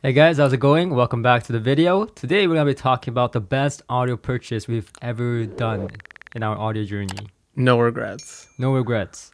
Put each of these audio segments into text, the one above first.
Hey guys, how's it going? Welcome back to the video. Today we're going to be talking about the best audio purchase we've ever done in our audio journey. No regrets. No regrets.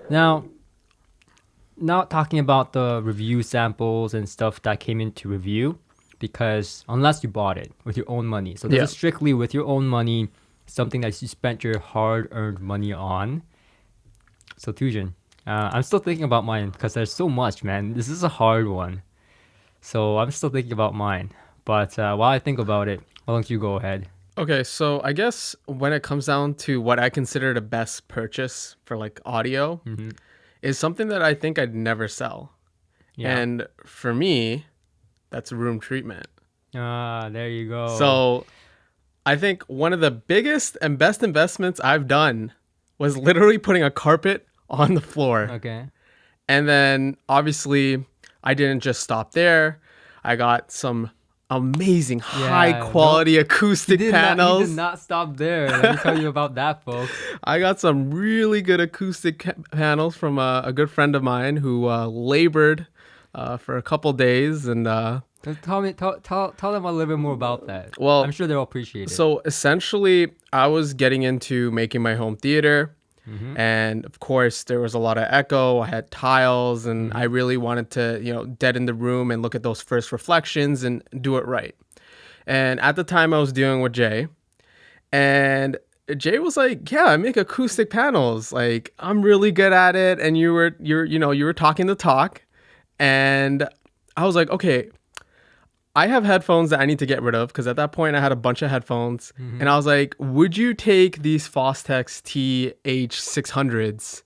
Now, not talking about the review samples and stuff that came into review, because unless you bought it with your own money. So this is strictly with your own money, something that you spent your hard-earned money on. So Tujin, I'm still thinking about mine because there's so much, man. This is a hard one. So I'm still thinking about mine. But while I think about it, why don't you go ahead? Okay, so I guess when it comes down to what I consider the best purchase for like audio is something that I think I'd never sell. Yeah. And for me, that's room treatment. There you go. So I think one of the biggest and best investments I've done was literally putting a carpet on the floor. Okay. And then obviously I didn't just stop there. I got some amazing high quality acoustic panels. He did not stop there. Let me tell you about that, folks. I got some really good acoustic panels from a good friend of mine who labored for a couple days and Tell them a little bit more about that. Well, I'm sure they'll appreciate it. So essentially, I was getting into making my home theater. And of course, there was a lot of echo. I had tiles, and I really wanted to, deaden the room and look at those first reflections and do it right. And at the time, I was dealing with Jay, and Jay was like, "Yeah, I make acoustic panels. Like, I'm really good at it." And you were talking the talk, and I was like, "Okay, I have headphones that I need to get rid of," because at that point I had a bunch of headphones. And I was like, would you take these Fostex TH600s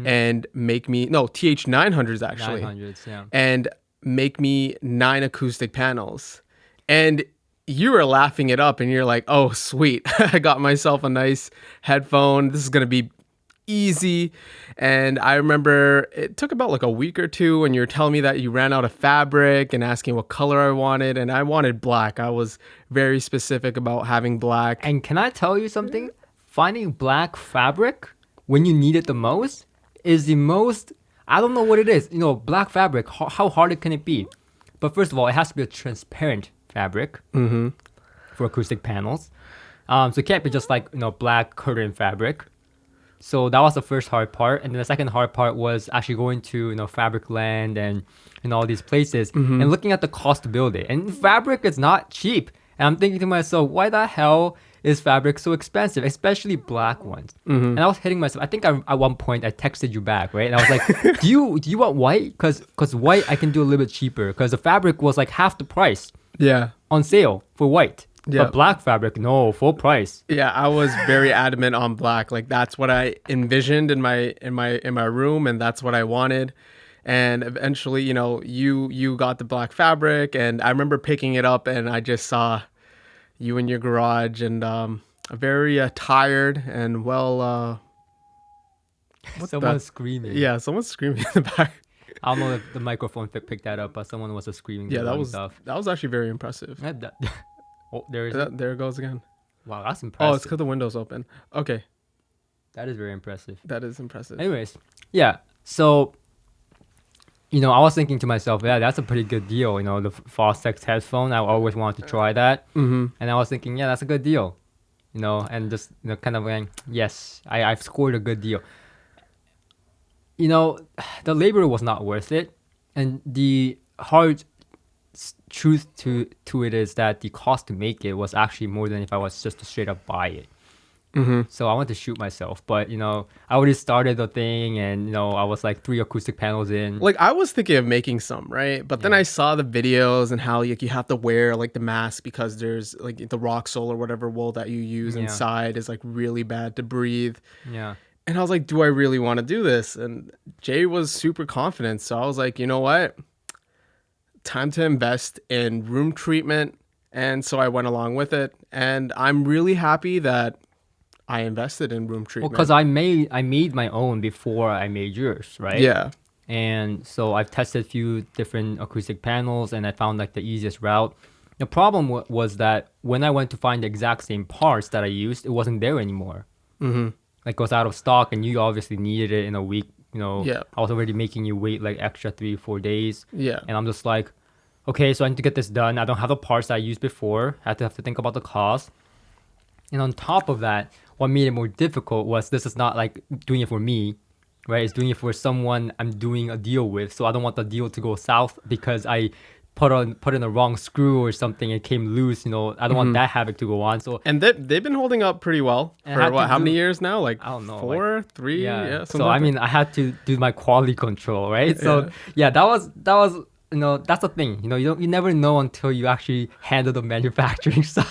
and make me, no, TH900s actually, 900s, yeah. and make me 9 acoustic panels? And you were laughing it up and you're like, oh, sweet. I got myself a nice headphone. This is going to be easy. And I remember it took about like a week or two and you're telling me that you ran out of fabric and asking what color I wanted, and I wanted black. I was very specific about having black. And can I tell you something? Finding black fabric when you need it the most is the most, I don't know what it is. Black fabric, how hard can it be? But first of all, it has to be a transparent fabric for acoustic panels. So it can't be just like, black curtain fabric. So that was the first hard part. And then the second hard part was actually going to, Fabric Land and all these places and looking at the cost to build it. And fabric is not cheap. And I'm thinking to myself, why the hell is fabric so expensive, especially black ones? And I was hitting myself. I think at one point I texted you back, right? And I was like, do you want white? Because white I can do a little bit cheaper because the fabric was like half the price on sale for white. Yeah. But black fabric, no, full price. Yeah, I was very adamant on black. Like that's what I envisioned in my room, and that's what I wanted. And eventually, you got the black fabric, and I remember picking it up, and I just saw you in your garage, and very tired and well. Someone's screaming. Yeah, someone's screaming in the back. I don't know if the microphone picked that up, but someone was screaming. Yeah, that was actually very impressive. Oh, there it goes again. Wow, that's impressive. Oh, it's because the window's open. Okay. That is very impressive. That is impressive. Anyways, yeah. So, I was thinking to myself, yeah, that's a pretty good deal. The Fostex headphone, I always wanted to try that. And I was thinking, yeah, that's a good deal. And just, kind of going, yes, I've scored a good deal. The labor was not worth it. And the hard truth to it is that the cost to make it was actually more than if I was just to straight up buy it. So I wanted to shoot myself, but I already started the thing, and I was like 3 acoustic panels in. Like I was thinking of making some, right? But then I saw the videos and how you have to wear like the mask because there's like the Roxol or whatever wool that you use inside is like really bad to breathe. Yeah. And I was like, do I really want to do this? And Jay was super confident, so I was like, you know what? Time to invest in room treatment. And so I went along with it, and I'm really happy that I invested in room treatment. Well, because I made my own before I made yours, right? Yeah. And so I've tested a few different acoustic panels, and I found like the easiest route. The problem was that when I went to find the exact same parts that I used, it wasn't there anymore. Like it was out of stock, and you obviously needed it in a week. I was already making you wait like extra 3-4 days. Yeah. And I'm just like, okay, so I need to get this done. I don't have the parts that I used before. I have to think about the cost. And on top of that, what made it more difficult was this is not like doing it for me, right? It's doing it for someone I'm doing a deal with. So I don't want the deal to go south because I put in the wrong screw or something. It came loose. I don't want that havoc to go on. So And they've been holding up pretty well And I had for what? to How many do- years now? Like I don't know, four, three, yeah. So something like that. I had to do my quality control, right? So yeah, that was that's the thing. You never know until you actually handle the manufacturing side.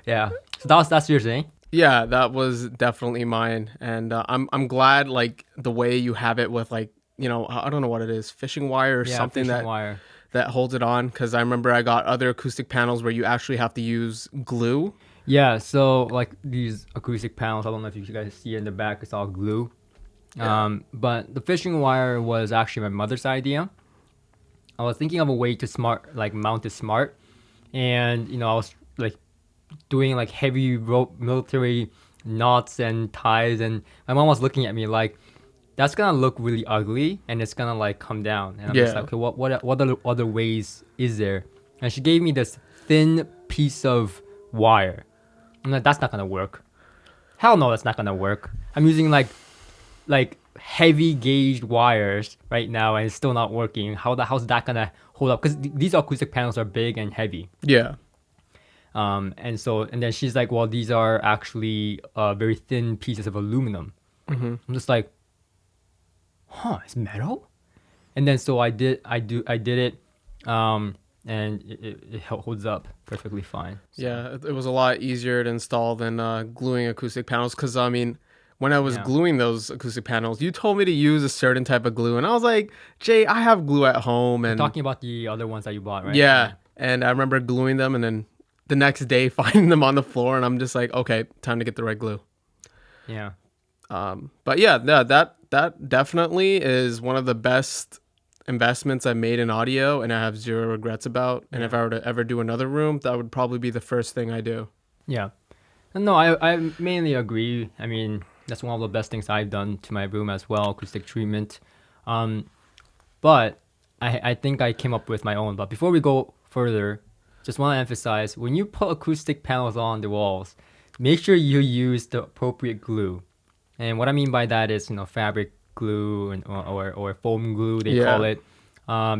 Yeah. So that's your thing. Yeah, that was definitely mine, and I'm glad like the way you have it with like I don't know what it is, fishing wire or Yeah, something fishing that wire. that holds it on. Because I remember I got other acoustic panels where you actually have to use glue. Yeah, so like these acoustic panels, I don't know if you guys see in the back, it's all glue. But the fishing wire was actually my mother's idea. I was thinking of a way to mount it smart, and I was like doing like heavy rope military knots and ties, and my mom was looking at me like that's gonna look really ugly and it's gonna like come down, and I'm just Yeah. like, okay, what other ways is there? And she gave me this thin piece of wire. I'm like, that's not gonna work. Hell no, that's not gonna work. I'm using like heavy gauged wires right now and it's still not working. How's that gonna hold up? Because these acoustic panels are big and heavy. Yeah. And then she's like, well, these are actually very thin pieces of aluminum. I'm just like, huh, it's metal. And then so I did it, and it holds up perfectly fine. So, Yeah, it was a lot easier to install than gluing acoustic panels. Because I mean, when I was Yeah. gluing those acoustic panels, you told me to use a certain type of glue, and I was like, Jay, I have glue at home, and talking about the other ones that you bought, right? yeah, and I remember gluing them, and then the next day finding them on the floor, and I'm just like, okay, time to get the right glue. Yeah. But yeah, that definitely is one of the best investments I made in audio, and I have zero regrets about. And if I were to ever do another room, that would probably be the first thing I do. Yeah. No, I mainly agree. I mean, that's one of the best things I've done to my room as well, acoustic treatment. But I think I came up with my own. But before we go further, just want to emphasize, when you put acoustic panels on the walls, make sure you use the appropriate glue. And what I mean by that is, fabric glue or foam glue, they call it.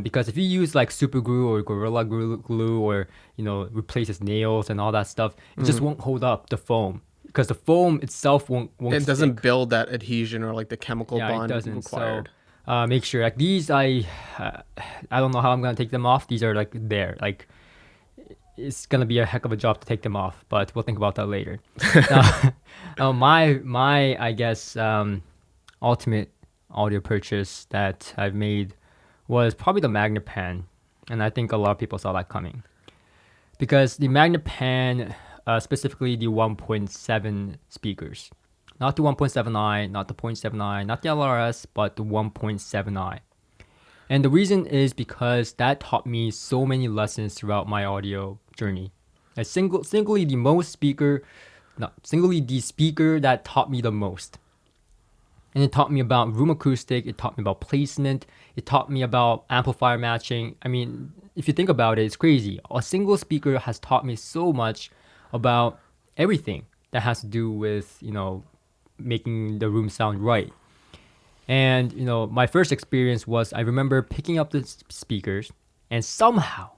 Because if you use like super glue or gorilla glue or replaces nails and all that stuff, it just won't hold up the foam because the foam itself won't It doesn't stick. build that adhesion or like the chemical Yeah, bond it doesn't. required. So make sure like these I don't know how I'm gonna take them off. These are like there like it's gonna be a heck of a job to take them off, but we'll think about that later. My I guess ultimate audio purchase that I've made was probably the Magnepan, and I think a lot of people saw that coming because the Magnepan, specifically the 1.7 speakers, not the 1.7i, not the 0.7i, not the LRS, but the 1.7i. And the reason is because that taught me so many lessons throughout my audio journey. Singly the speaker that taught me the most. And it taught me about room acoustic, it taught me about placement, it taught me about amplifier matching. I mean, if you think about it, it's crazy. A single speaker has taught me so much about everything that has to do with, making the room sound right. And, my first experience was I remember picking up the speakers and somehow,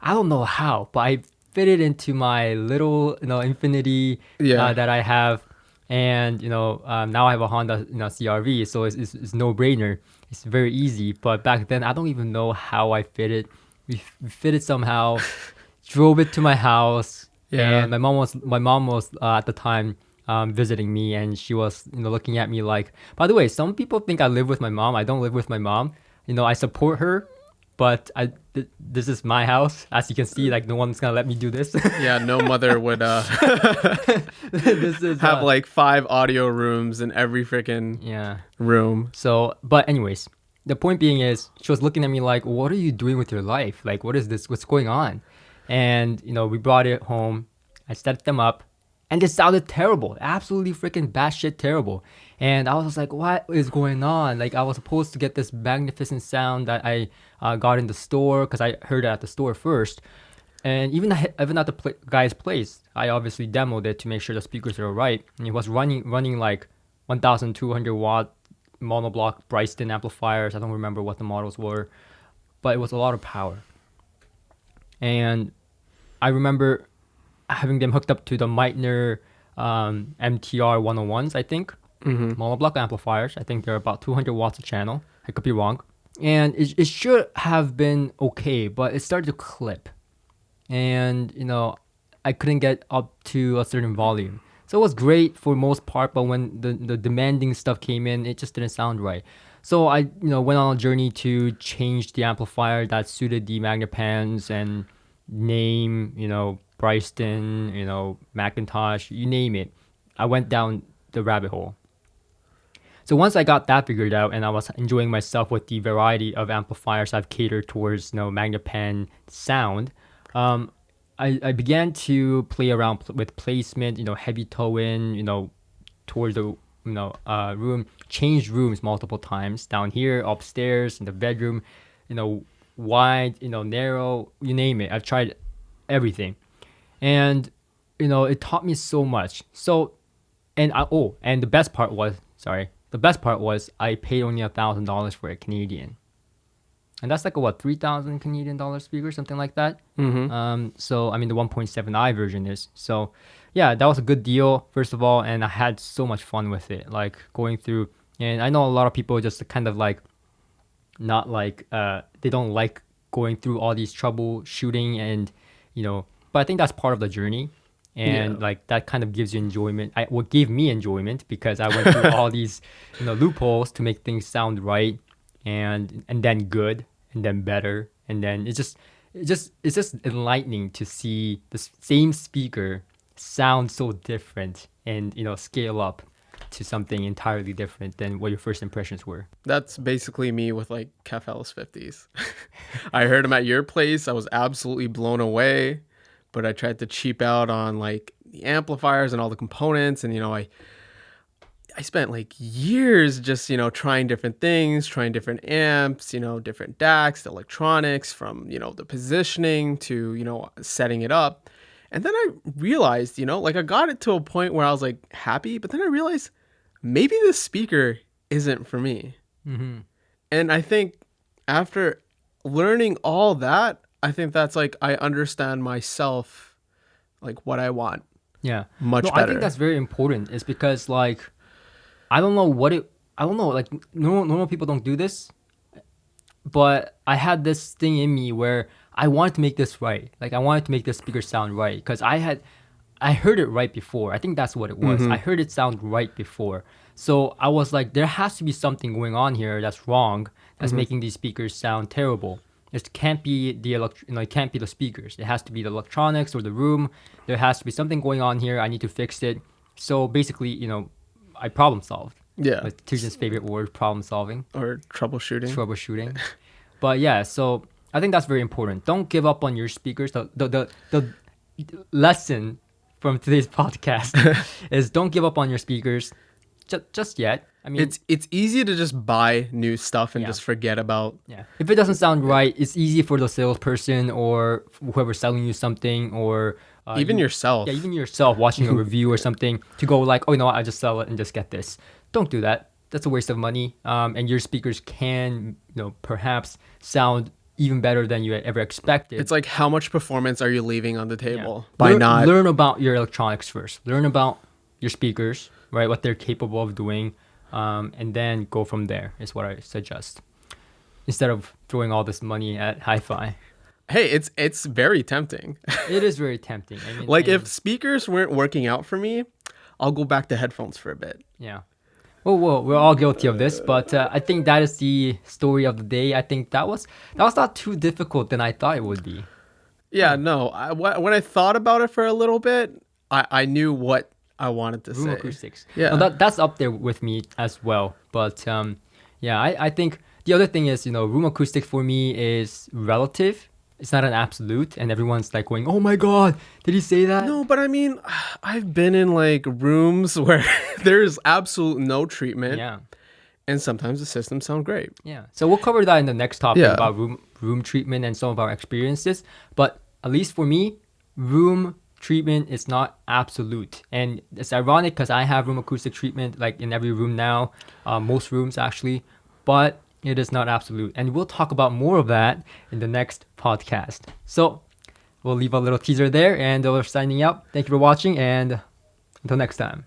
I don't know how, but I fit it into my little, Infinity that I have. And, now I have a Honda, CRV, so it's no brainer. It's very easy. But back then, I don't even know how I fit it. We fit it somehow, drove it to my house. Yeah. And my mom was at the time visiting me, and she was looking at me like, by the way, some people think I live with my mom. I don't live with my mom. I support her, but this is my house. As you can see, like no one's gonna let me do this. Yeah, no mother would This is have like 5 audio rooms in every freaking room. So, but anyways, the point being is she was looking at me like, what are you doing with your life? Like, what is this? What's going on? And we brought it home. I set them up. And it sounded terrible, absolutely freaking batshit terrible. And I was like, what is going on? Like, I was supposed to get this magnificent sound that I got in the store because I heard it at the store first. And even at the guy's place, I obviously demoed it to make sure the speakers are right. And it was running like 1,200 watt monoblock Bryston amplifiers. I don't remember what the models were, but it was a lot of power. And I remember having them hooked up to the Meitner MTR 101s, I think, monoblock amplifiers. I think they're about 200 watts a channel. I could be wrong. And it should have been okay, but it started to clip. And, I couldn't get up to a certain volume. So it was great for most part, but when the demanding stuff came in, it just didn't sound right. So I, went on a journey to change the amplifier that suited the Magnepans and name, Bryston, Macintosh, you name it. I went down the rabbit hole. So once I got that figured out and I was enjoying myself with the variety of amplifiers I've catered towards, Magnepan sound, I began to play around with placement, heavy toe in, towards the room, changed rooms multiple times, down here, upstairs, in the bedroom, wide, narrow, you name it. I've tried everything. And, it taught me so much. So, and the best part was I paid only $1,000 for a Canadian. And that's like a 3,000 Canadian dollar speaker, something like that. So I mean the 1.7i version is. So yeah, that was a good deal, first of all, and I had so much fun with it, like going through. And I know a lot of people just kind of like not like they don't like going through all these troubleshooting and but I think that's part of the journey. And like that kind of gives you enjoyment. What gave me enjoyment because I went through all these loopholes to make things sound right and then good and then better, and then it's just enlightening to see the same speaker sound so different and scale up to something entirely different than what your first impressions were. That's basically me with like Cafel's 50s. I heard them at your place. I was absolutely blown away, but I tried to cheap out on like the amplifiers and all the components, and I spent like years just, trying different things, trying different amps, different DACs, the electronics, from, the positioning to, setting it up. And then I realized, like I got it to a point where I was like happy, but then I realized maybe this speaker isn't for me. And I think after learning all that, I think that's like I understand myself, like what I want. Yeah. Much better. I think that's very important. It's because like, I don't know, like normal people don't do this, but I had this thing in me where I wanted to make this right. Like I wanted to make this speaker sound right because I heard it right before. I think that's what it was. I heard it sound right before. So I was like, there has to be something going on here that's wrong, that's making these speakers sound terrible. It can't be it can't be the speakers. It has to be the electronics or the room. There has to be something going on here. I need to fix it. So basically, I problem solved. Yeah. Like Tujan's favorite word, problem solving. Or troubleshooting. But yeah, so I think that's very important. Don't give up on your speakers. The lesson from today's podcast is don't give up on your speakers just yet. I mean, it's easy to just buy new stuff and just forget about. Yeah. If it doesn't sound right, it's easy for the salesperson or whoever's selling you something or even yourself. Yeah, even yourself watching a review or something to go like, oh, I just sell it and just get this. Don't do that. That's a waste of money. And your speakers can, perhaps sound even better than you had ever expected. It's like, how much performance are you leaving on the table by not learn about your electronics first. Learn about your speakers, right? What they're capable of doing, and then go from there. Is what I suggest. Instead of throwing all this money at hi-fi. Hey, it's very tempting. It is very tempting. I mean, like if speakers weren't working out for me, I'll go back to headphones for a bit. Yeah. Well, we're all guilty of this, but I think that is the story of the day. I think that was not too difficult than I thought it would be. Yeah, no. When I thought about it for a little bit, I knew what I wanted to say. Room acoustics. Yeah. No, that's up there with me as well. But yeah, I think the other thing is, room acoustics for me is relative. it's not an absolute, and everyone's like going, "Oh my God, did he say that?" No, but I mean, I've been in like rooms where there's absolute no treatment, Yeah. and sometimes the systems sound great. Yeah. So we'll cover that in the next topic Yeah. about room treatment and some of our experiences. But at least for me, room treatment is not absolute. And it's ironic because I have room acoustic treatment like in every room now, most rooms actually, but it is not absolute. And we'll talk about more of that in the next podcast. So we'll leave a little teaser there and we're signing out. Thank you for watching and until next time.